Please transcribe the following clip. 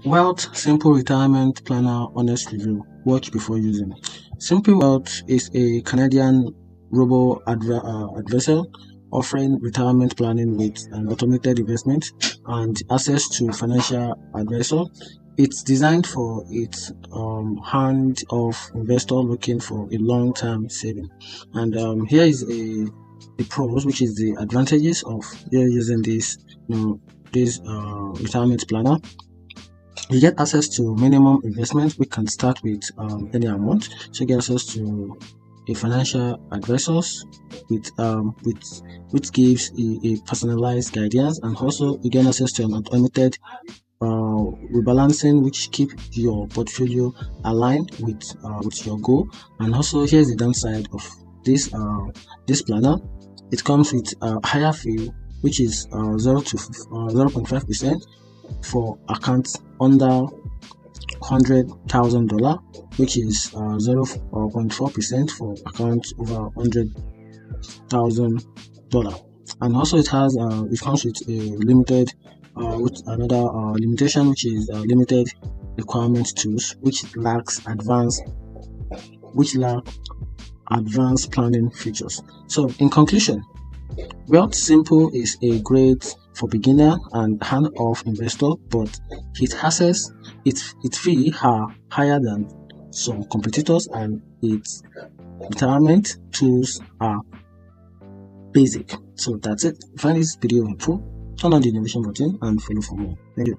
Wealthsimple Retirement Planner Honest Review. Watch before using. Simple Wealth is a Canadian robo-advisor offering retirement planning with an automated investment and access to financial advisor. It's designed for its hand-off investor looking for a long-term saving. And here is the pros, which is the advantages of using this retirement planner. You get access to minimum investment. We can start with any amount. So you get access to a financial advisors with which gives a personalized guidance, and also you get access to an automated rebalancing, which keep your portfolio aligned with your goal. And also here's the downside of this planner. It comes with a higher fee, which is 0.5% for accounts under $100,000, which is 0.4% for accounts over $100,000. And also it comes with a limited with another limitation, which is limited requirement tools, which lack advanced planning features. So in conclusion, Wealthsimple is a great for beginner and hand-off investor, but its fee are higher than some competitors, and its retirement tools are basic. So that's it. If you find this video helpful, turn on the notification button and follow for more. Thank you.